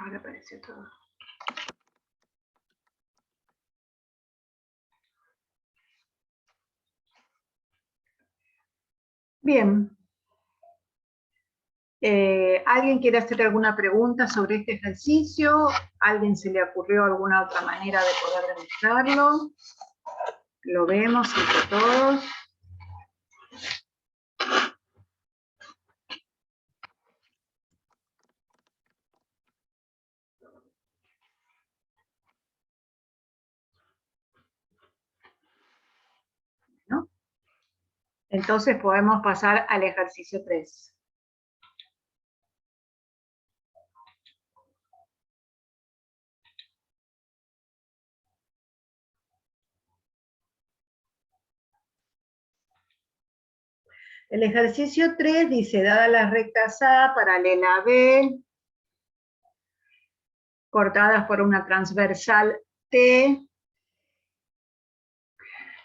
Ahora apareció todo. Bien. ¿Alguien quiere hacer alguna pregunta sobre este ejercicio? ¿A alguien se le ocurrió alguna otra manera de poder demostrarlo? Lo vemos entre todos. ¿No? Entonces podemos pasar al ejercicio 3. El ejercicio 3 dice, dadas las rectas A, paralela a B, cortadas por una transversal T,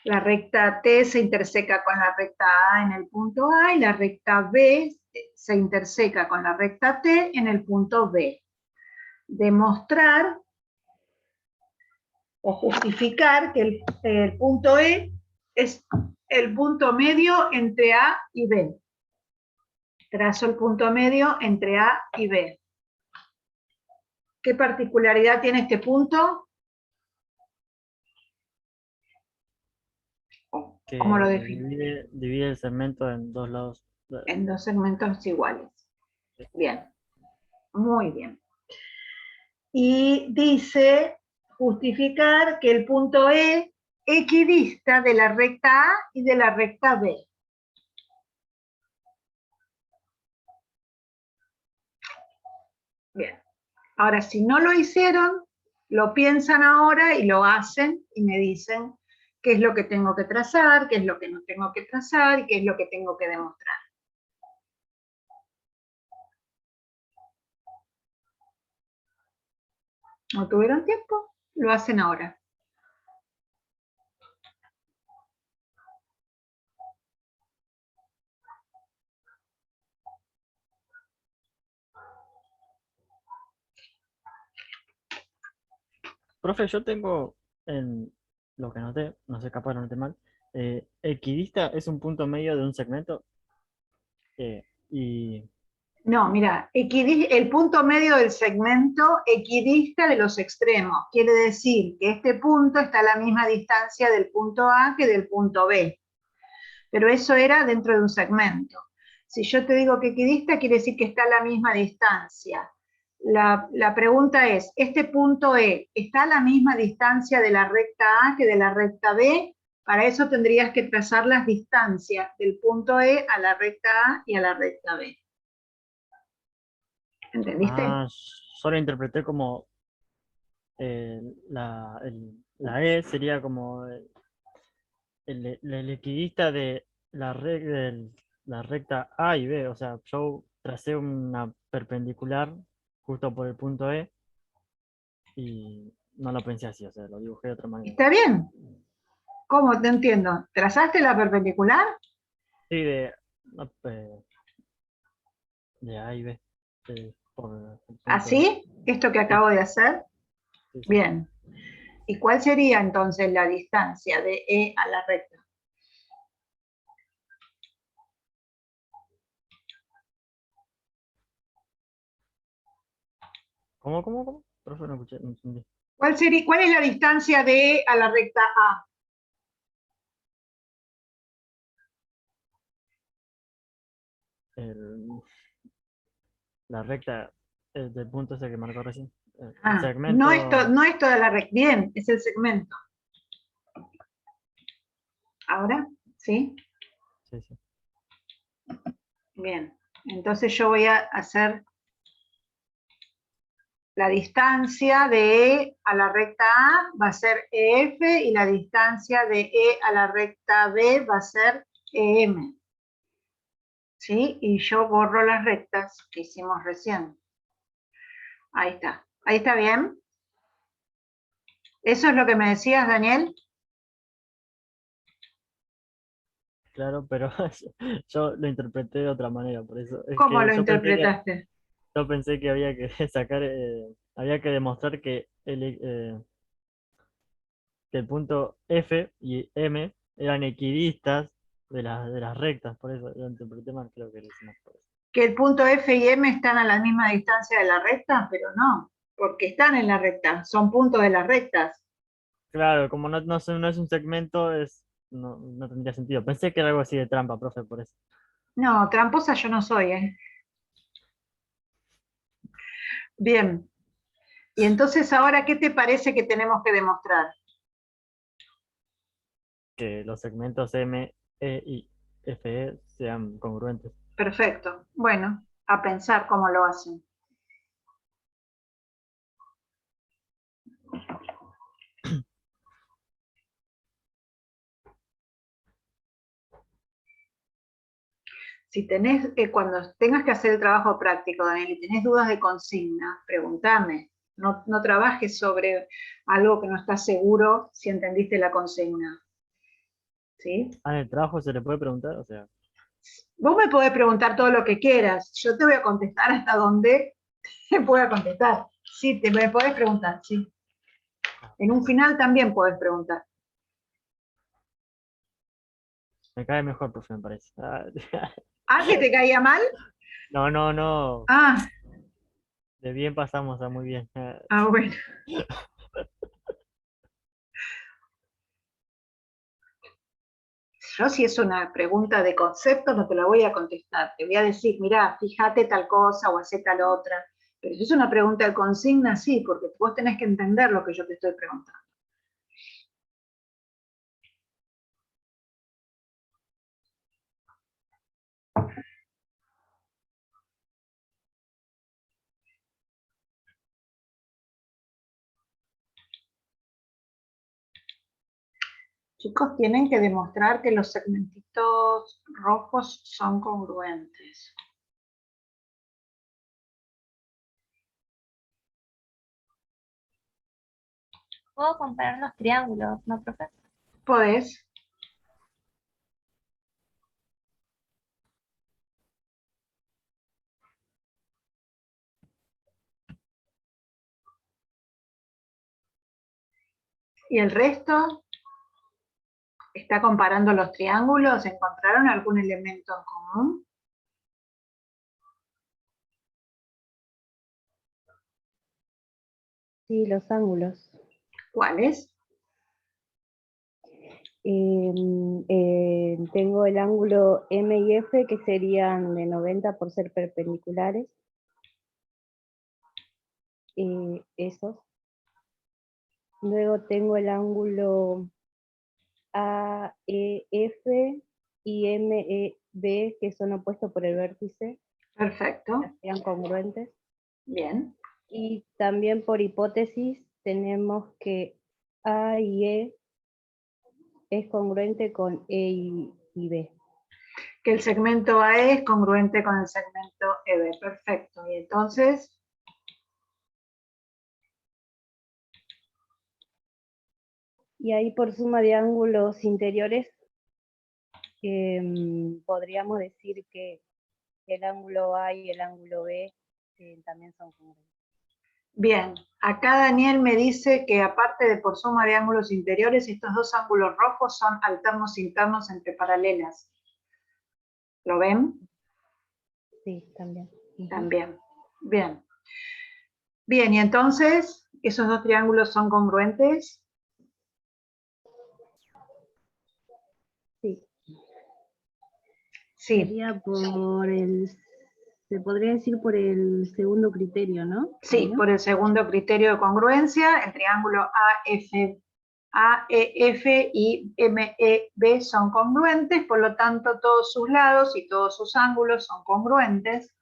la recta T se interseca con la recta A en el punto A y la recta B se interseca con la recta T en el punto B. Demostrar o justificar que el punto E es el punto medio entre A y B. Trazo el punto medio entre A y B. ¿Qué particularidad tiene este punto? ¿Cómo lo defino? Divide el segmento en dos lados. En dos segmentos iguales. Bien, muy bien. Y dice justificar que el punto E equidista de la recta A y de la recta B. Bien. Ahora, si no lo hicieron, lo piensan ahora y lo hacen y me dicen qué es lo que tengo que trazar, qué es lo que no tengo que trazar y qué es lo que tengo que demostrar. ¿No tuvieron tiempo? Lo hacen ahora. Profe, yo tengo en lo que noté, no sé, capaz lo noté mal, equidista es un punto medio de un segmento y No, mira, el punto medio del segmento equidista de los extremos. Quiere decir que este punto está a la misma distancia del punto A que del punto B. Pero eso era dentro de un segmento. Si yo te digo que equidista, quiere decir que está a la misma distancia. La pregunta es, ¿este punto E está a la misma distancia de la recta A que de la recta B? Para eso tendrías que trazar las distancias del punto E a la recta A y a la recta B. ¿Entendiste? yo lo interpreté como la E sería como el equidista de la recta A y B. O sea, yo tracé una perpendicular justo por el punto E y no lo pensé así, o sea, lo dibujé de otra manera. ¿Está bien? ¿Cómo? Te entiendo. ¿Trazaste la perpendicular? Sí, no, de A y B, por el punto E. ¿Así? ¿Esto que Sí, acabo de hacer? sí, sí. Bien. ¿Y cuál sería entonces la distancia de E a la recta? ¿Cómo? Profe, no escuché, no entendí. ¿Cuál es la distancia de E a la recta A? El- la recta del punto ese que marcó recién. El Ah, segmento, no es toda la recta. Bien, es el segmento. ¿Ahora? ¿Sí? sí, sí. Bien. Entonces yo voy a hacer la distancia de E a la recta A va a ser EF y la distancia de E a la recta B va a ser EM. ¿Sí? Y yo borro las rectas que hicimos recién. Ahí está. ¿Ahí está bien? ¿Eso es lo que me decías, Daniel? Claro, pero yo lo interpreté de otra manera, por eso. Es ¿Cómo que lo interpretaste? yo pensé que había que sacar había que demostrar que el punto F y M eran equidistas de las rectas, por eso lo interpreté mal, creo que lo hicimos por eso. Que el punto F y M están a la misma distancia de la recta, pero no, porque están en la recta, son puntos de las rectas. Claro, como no es un segmento, no tendría sentido. Pensé que era algo así de trampa, profe, por eso. No, tramposa yo no soy, ¿eh? Bien. Y entonces ahora, ¿qué te parece que tenemos que demostrar? Que los segmentos M, E y FE sean congruentes. Perfecto. Bueno, a pensar cómo lo hacen. Si tenés, cuando tengas que hacer el trabajo práctico, Daniel, y tenés dudas de consigna, pregúntame. No trabajes sobre algo que no estás seguro si entendiste la consigna. ¿Sí? Ah, en el trabajo se le puede preguntar, o sea, Vos me podés preguntar todo lo que quieras. Yo te voy a contestar hasta donde te pueda contestar. Sí, me podés preguntar, sí. En un final también podés preguntar. me cae mejor, profe, me parece. ¿Ah, que te caía mal? No. Ah, De bien pasamos a muy bien. bueno. Yo si es una pregunta de concepto no te la voy a contestar. Te voy a decir, mira, fíjate tal cosa o hacé tal otra. Pero si es una pregunta de consigna, sí, porque vos tenés que entender lo que yo te estoy preguntando. Chicos, tienen que demostrar que los segmentitos rojos son congruentes. Puedo comparar los triángulos, ¿no, profe? Podés. ¿Y el resto? ¿Está comparando los triángulos? ¿Encontraron algún elemento en común? Sí, los ángulos. ¿Cuáles? Tengo el ángulo M y F que serían de 90 por ser perpendiculares. Esos. Luego tengo el ángulo AEF y MEB que son opuestos por el vértice, Perfecto. sean congruentes. Bien. Y también por hipótesis tenemos que A y E es congruente con E y B. Que el segmento AE es congruente con el segmento EB. Perfecto. Y entonces, Y ahí por suma de ángulos interiores podríamos decir que el ángulo A y el ángulo B también son congruentes. bien. Acá Daniel me dice que aparte de por suma de ángulos interiores, estos dos ángulos rojos son alternos internos entre paralelas. ¿Lo ven? Sí, también. También. Bien. Bien, y entonces, ¿esos dos triángulos son congruentes? Sí. Sí. Sería se podría decir por el segundo criterio, ¿no? Sí, por el segundo criterio de congruencia, el triángulo AEF y MEB son congruentes, por lo tanto todos sus lados y todos sus ángulos son congruentes.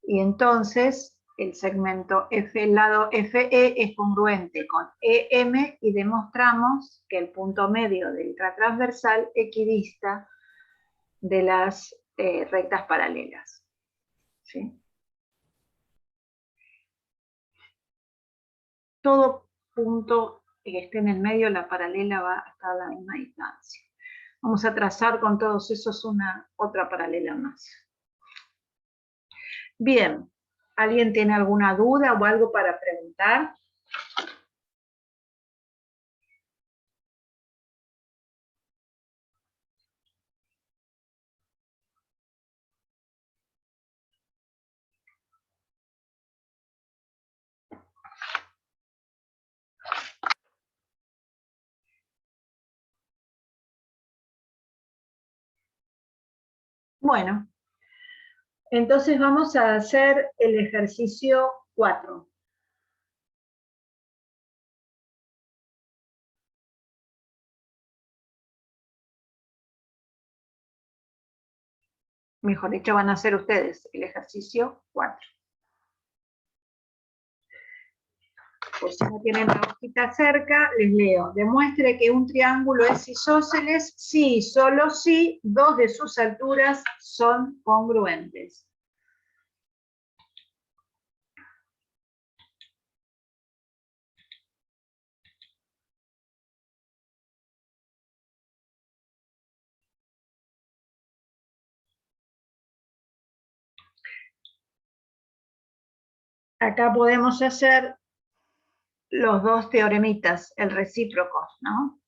Y entonces el segmento F, el lado FE es congruente con EM y demostramos que el punto medio del transversal equidista de las rectas paralelas. ¿Sí? Todo punto que esté en el medio, la paralela va a estar a la misma distancia. Vamos a trazar con todos esos otra paralela más. Bien, ¿Alguien tiene alguna duda o algo para preguntar? Bueno, entonces vamos a hacer el ejercicio 4. Mejor dicho, van a hacer ustedes el ejercicio 4. Por si no tienen la hojita cerca, les leo. Demuestre que un triángulo es isósceles si y solo si dos de sus alturas son congruentes. Acá podemos hacer los dos teoremitas, el recíproco, ¿no?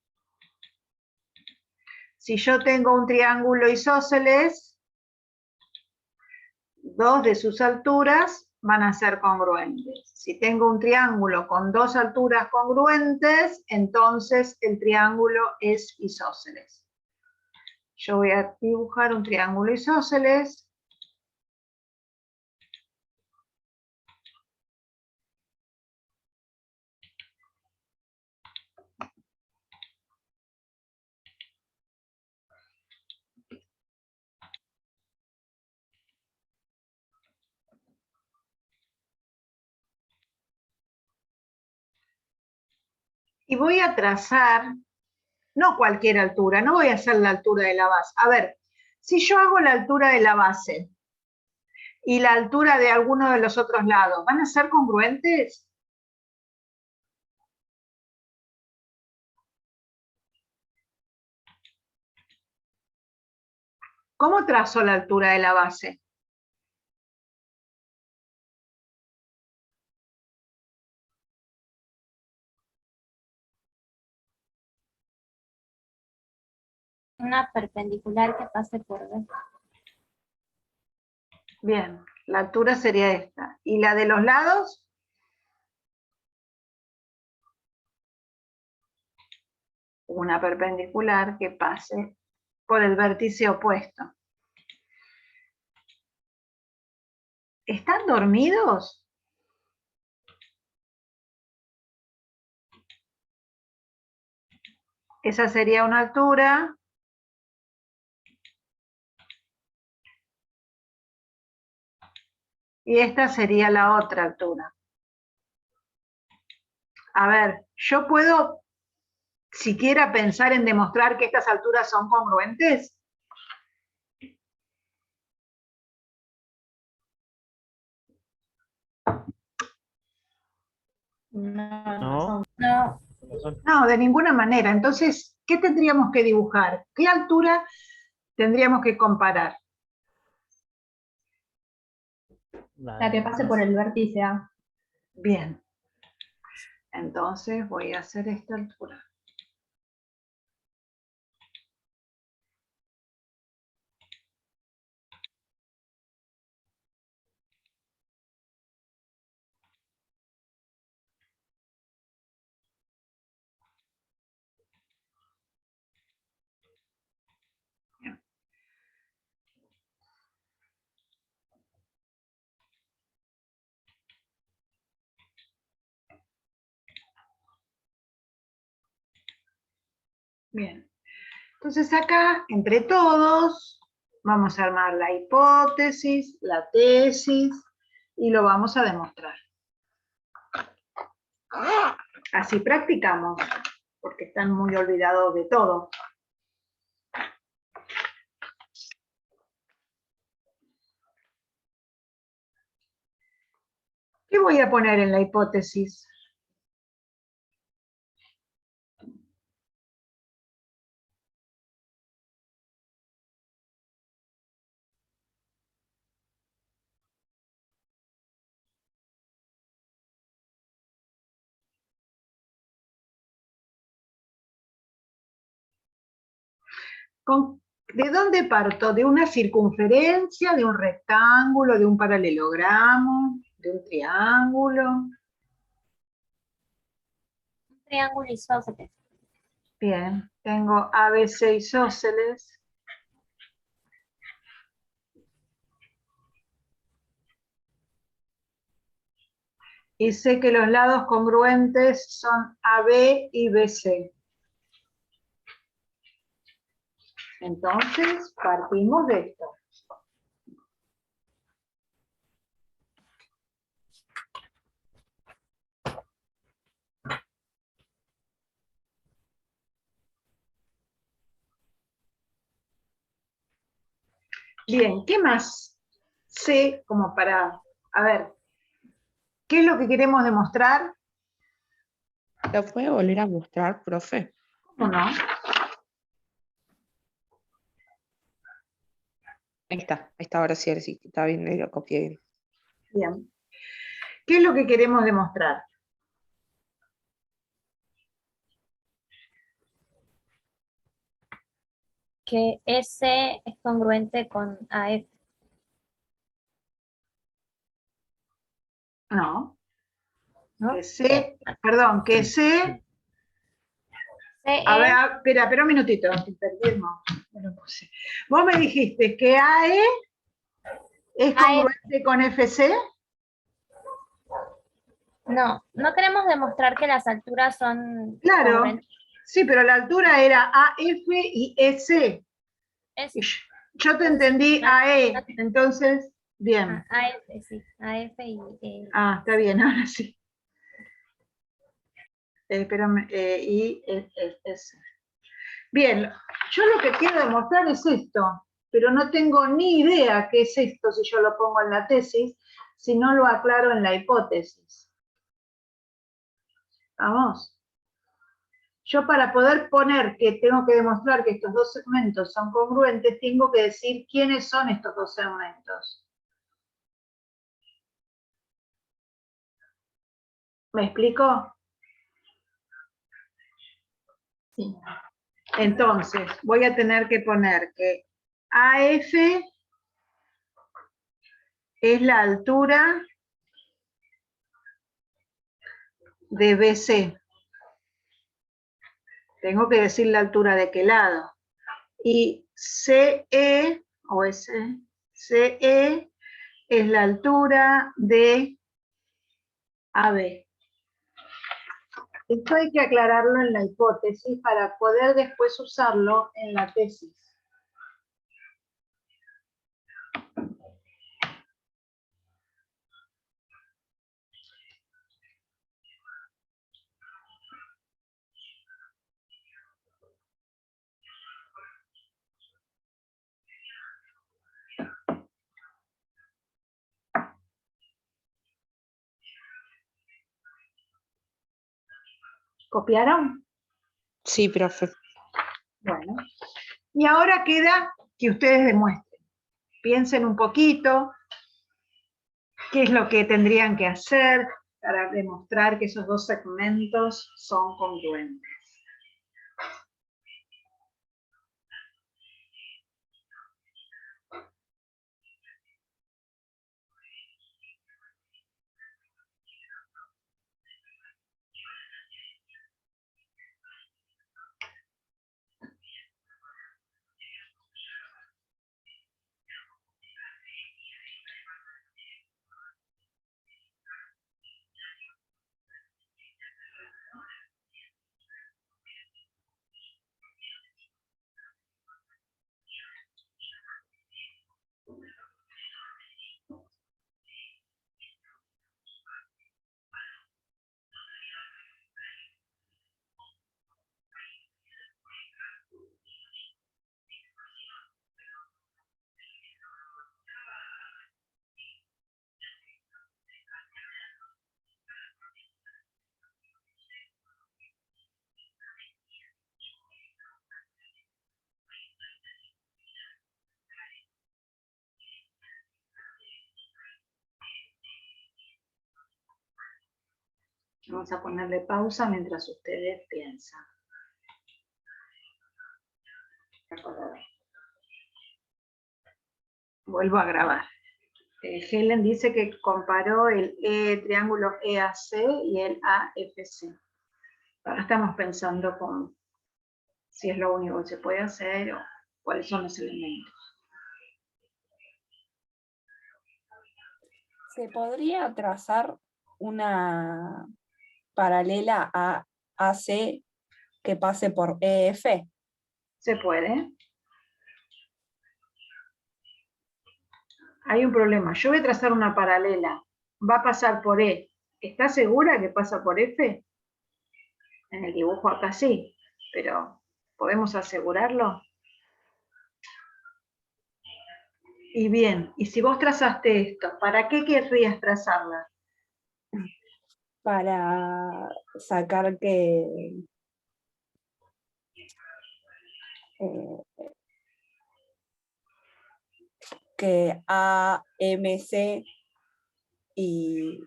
Si yo tengo un triángulo isósceles, dos de sus alturas van a ser congruentes. Si tengo un triángulo con dos alturas congruentes, entonces el triángulo es isósceles. Yo voy a dibujar un triángulo isósceles. Y voy a trazar, no cualquier altura, no voy a hacer la altura de la base. A ver, si yo hago la altura de la base y la altura de alguno de los otros lados, ¿van a ser congruentes? ¿Cómo trazo la altura de la base? Una perpendicular que pase por B. Bien, la altura sería esta. ¿Y la de los lados? Una perpendicular que pase por el vértice opuesto. ¿Están dormidos? Esa sería una altura. Y esta sería la otra altura. A ver, yo puedo siquiera pensar en demostrar que estas alturas son congruentes. No, No, no son. No, de ninguna manera. Entonces, ¿qué tendríamos que dibujar? ¿Qué altura tendríamos que comparar? la que pase por el vértice A. Bien. Entonces voy a hacer esta altura. Bien. Bien. Entonces acá, entre todos, vamos a armar la hipótesis, la tesis, y lo vamos a demostrar. Así practicamos, porque están muy olvidados de todo. ¿Qué voy a poner en la hipótesis? ¿De dónde parto? ¿De una circunferencia, de un rectángulo, de un paralelogramo, de un triángulo? Un triángulo isósceles. Bien, tengo ABC isósceles. Y sé que los lados congruentes son AB y BC. Entonces, partimos de esto. Bien, ¿qué más sé como para, a ver, qué es lo que queremos demostrar? ¿Lo puede volver a mostrar, profe? ¿Cómo no? Ahí está, ahora sí, está bien, lo copié bien. Bien. ¿Qué es lo que queremos demostrar? Que S es congruente con AF. No, ¿No? que C, perdón, que Sí, C, CE a ver, espera un minutito, perdimos, me lo puse. Vos me dijiste que AE es congruente con FC. no queremos demostrar que las alturas son Claro, congruentes. sí, pero la altura era AF y EC. Es Yo te entendí AE, Ah, entonces, bien. AF, sí. AF y Está bien, ahora sí. Espérame, S. Bien, yo lo que quiero demostrar es esto, pero no tengo ni idea qué es esto si yo lo pongo en la tesis, si no lo aclaro en la hipótesis. Vamos. Yo para poder poner que tengo que demostrar que estos dos segmentos son congruentes, tengo que decir quiénes son estos dos segmentos. ¿Me explico? Sí. Entonces, voy a tener que poner que AF es la altura de BC. Tengo que decir la altura de qué lado. Y CE, o CE es la altura de AB. Esto hay que aclararlo en la hipótesis para poder después usarlo en la tesis. ¿Copiaron? Sí, profe. Bueno. Y ahora queda que ustedes demuestren. Piensen un poquito qué es lo que tendrían que hacer para demostrar que esos dos segmentos son congruentes. Vamos a ponerle pausa mientras ustedes piensan. Vuelvo a grabar. Helen dice que comparó el triángulo EAC y el AFC. Ahora estamos pensando con si es lo único que se puede hacer o cuáles son los elementos. ¿Se podría trazar una paralela a AC que pase por EF? ¿Se puede? Hay un problema. Yo voy a trazar una paralela. Va a pasar por E. ¿Está segura que pasa por F? En el dibujo acá sí, pero ¿podemos asegurarlo? Y bien, y si vos trazaste esto, ¿para qué querrías trazarla? Para sacar que AMC y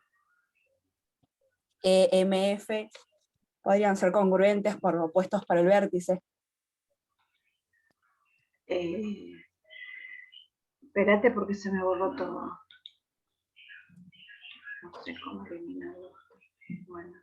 EMF podrían ser congruentes por opuestos para el vértice. Espérate porque se me borró todo. No sé cómo eliminarlo. Bueno.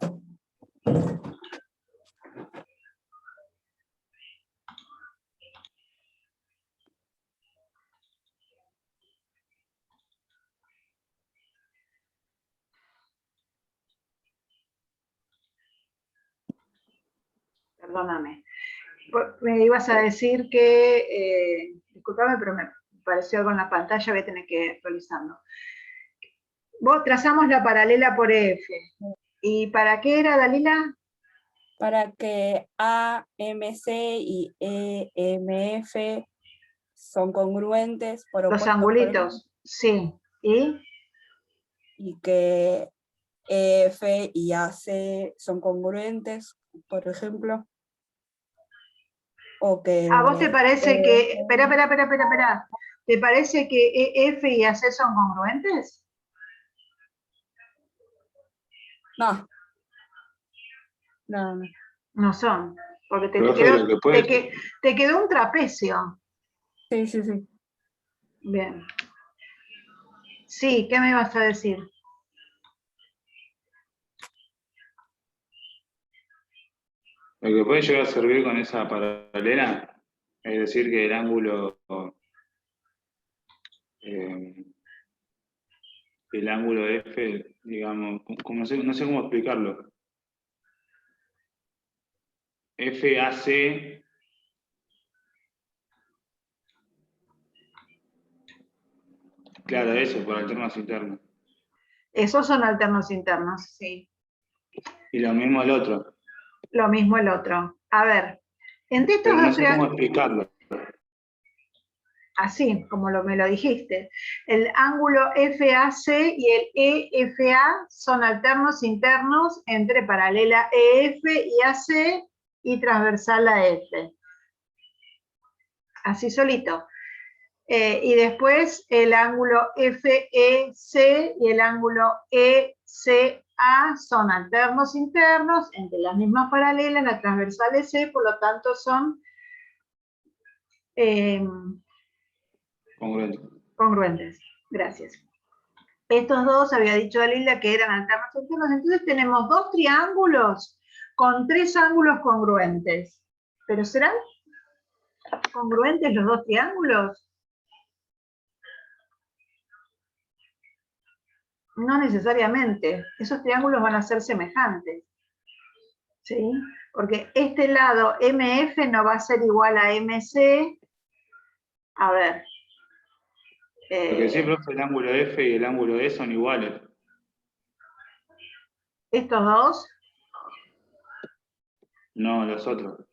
Perdóname. Me ibas a decir que, disculpame, pero me pareció algo en la pantalla, voy a tener que actualizarlo. Vos trazamos la paralela por EF. ¿Y para qué era, Dalila? Para que AMC y EMF son congruentes por Los opuestos angulitos, sí. ¿Y? y que EF y AC son congruentes, por ejemplo. O que ¿A vos te parece que, EF espera, ¿te parece que EF y AC son congruentes? no. No. No son, porque Profe, lo que puede- te quedó un trapecio. Sí. Bien. Sí, ¿qué me ibas a decir? Lo que puede llegar a servir con esa paralela es decir que el ángulo F, digamos, no sé cómo explicarlo. FAC claro, eso, por alternos internos. Esos son alternos internos, sí. Y lo mismo el otro. Lo mismo el otro. A ver, entre estos Pero no dos sé cómo triángulos, explicarlo. así como me lo dijiste, el ángulo FAC y el EFA son alternos internos entre paralela EF y AC y transversal a F. Así solito. Y después el ángulo FEC y el ángulo ECA son alternos internos entre las mismas paralelas, la transversal es C, por lo tanto son congruentes. Gracias. Estos dos, había dicho Dalila, que eran alternos internos, entonces tenemos dos triángulos con tres ángulos congruentes. ¿Pero serán congruentes los dos triángulos? No necesariamente. Esos triángulos van a ser semejantes. ¿Sí? Porque este lado MF no va a ser igual a MC. A ver. Porque sí, profe, el ángulo F y el ángulo E son iguales. Estos dos. No, los otros.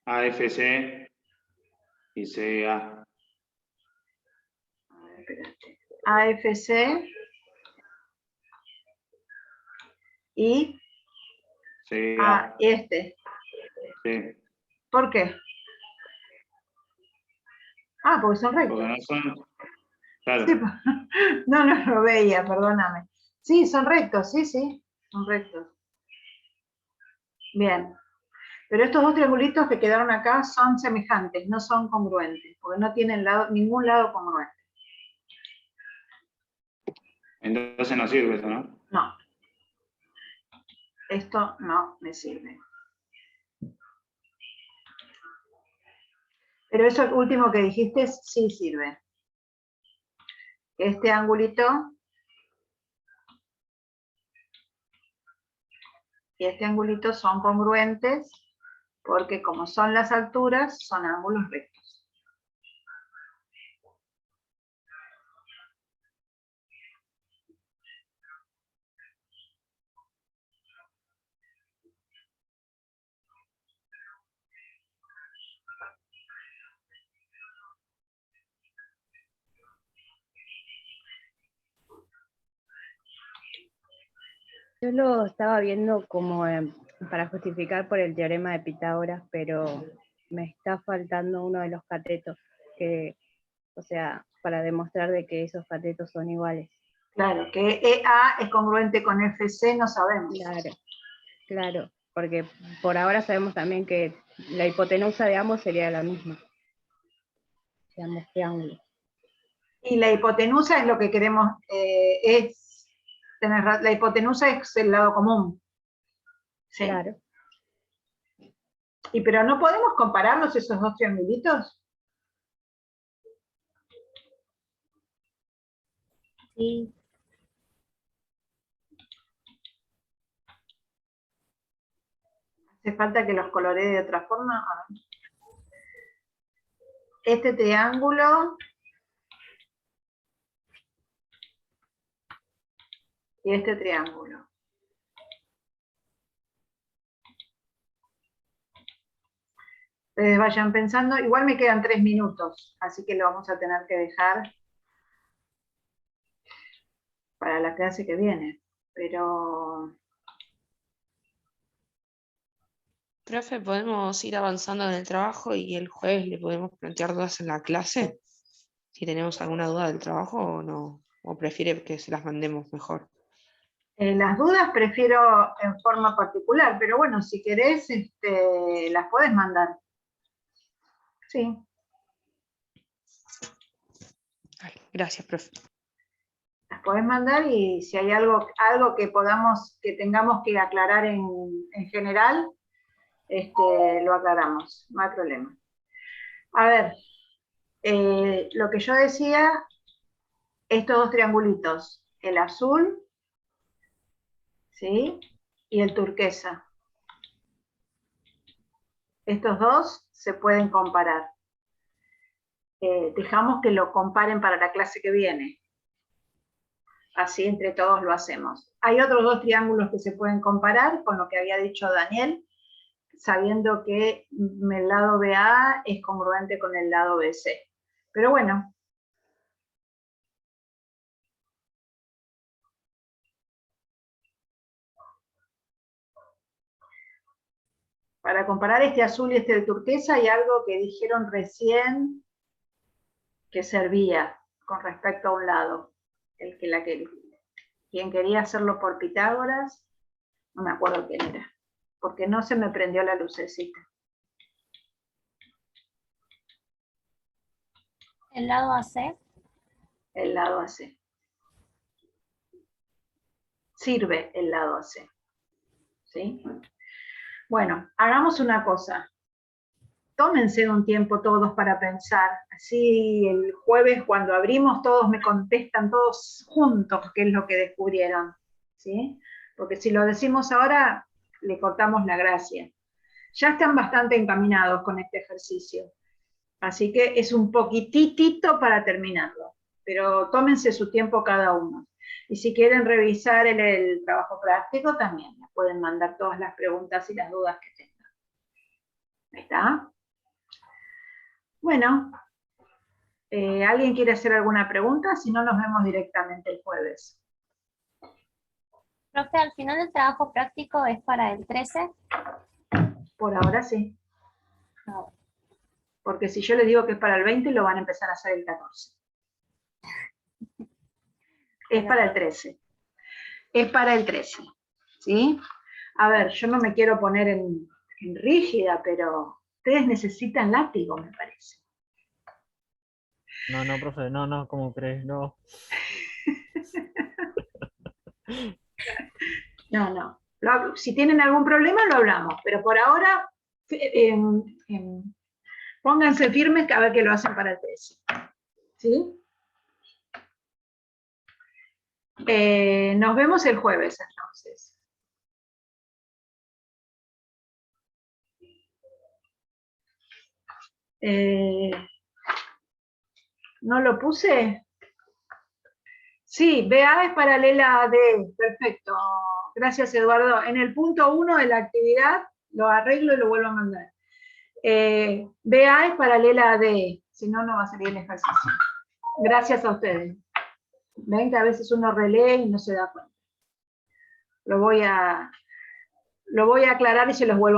AFC y CA. A ver, espérate. AFC y CA. este. Sí. ¿Por qué? Ah, porque son rectos. Porque no son. Claro. Sí, no lo veía, perdóname. Sí, son rectos, sí, son rectos. Bien. Pero estos dos triangulitos que quedaron acá son semejantes, no son congruentes, porque no tienen ningún lado congruente. Entonces no sirve eso, ¿no? No. Esto no me sirve. Pero eso último que dijiste sí sirve. Este angulito y este angulito son congruentes porque como son las alturas, son ángulos rectos. Yo lo estaba viendo como para justificar por el teorema de Pitágoras, pero me está faltando uno de los catetos, o sea, para demostrar de que esos catetos son iguales. Claro, que EA es congruente con FC, no sabemos. Claro, porque por ahora sabemos también que la hipotenusa de ambos sería la misma. De ambos triángulos. Y la hipotenusa es lo que queremos, la hipotenusa es el lado común. Sí. Claro. Pero no podemos compararlos esos dos triangulitos. Sí. Hace falta que los coloree de otra forma. A ver. Este triángulo y este triángulo. Ustedes vayan pensando, igual me quedan 3 minutos, así que lo vamos a tener que dejar para la clase que viene. Pero Profe, ¿podemos ir avanzando en el trabajo y el jueves le podemos plantear dudas en la clase? Si tenemos alguna duda del trabajo o no, o prefiere que se las mandemos mejor. las dudas prefiero en forma particular, pero bueno, si querés, las podés mandar. Sí. Dale, gracias, profe. Las podés mandar y si hay algo que tengamos que aclarar en general, lo aclaramos, no hay problema. A ver, lo que yo decía, estos dos triangulitos, el azul, ¿sí? Y el turquesa. Estos dos se pueden comparar. Dejamos que lo comparen para la clase que viene. Así entre todos lo hacemos. Hay otros dos triángulos que se pueden comparar con lo que había dicho Daniel, sabiendo que el lado BA es congruente con el lado BC. Pero bueno. Para comparar este azul y este de turquesa hay algo que dijeron recién que servía con respecto a un lado. Quien quería hacerlo por Pitágoras, no me acuerdo quién era, porque no se me prendió la lucecita. El lado AC. El lado AC. Sirve el lado AC. ¿Sí? Bueno, hagamos una cosa. Tómense un tiempo todos para pensar. Así el jueves cuando abrimos todos me contestan todos juntos qué es lo que descubrieron. ¿Sí? Porque si lo decimos ahora, le cortamos la gracia. Ya están bastante encaminados con este ejercicio. Así que es un poquitito para terminarlo. Pero tómense su tiempo cada uno. Y si quieren revisar el trabajo práctico, también me pueden mandar todas las preguntas y las dudas que tengan. ¿Está? Bueno, ¿alguien quiere hacer alguna pregunta? Si no, nos vemos directamente el jueves. Profe, al final el trabajo práctico es para el 13. Por ahora sí. No. Porque si yo les digo que es para el 20, lo van a empezar a hacer el 14. Es para el 13. Es para el 13. ¿Sí? A ver, yo no me quiero poner en rígida, pero ustedes necesitan látigo, me parece. No, no, profe, no, no, ¿cómo crees? No. No, no. Si tienen algún problema lo hablamos, pero por ahora pónganse firmes a ver que lo hacen para el tesis. ¿Sí? Nos vemos el jueves entonces. ¿No lo puse? Sí, BA es paralela a D. Perfecto. Gracias, Eduardo. En el punto 1 de la actividad lo arreglo y lo vuelvo a mandar. BA es paralela a D. Si no, no va a salir el ejercicio. Gracias a ustedes. Ven que a veces uno relee y no se da cuenta. Lo voy a aclarar y se los vuelvo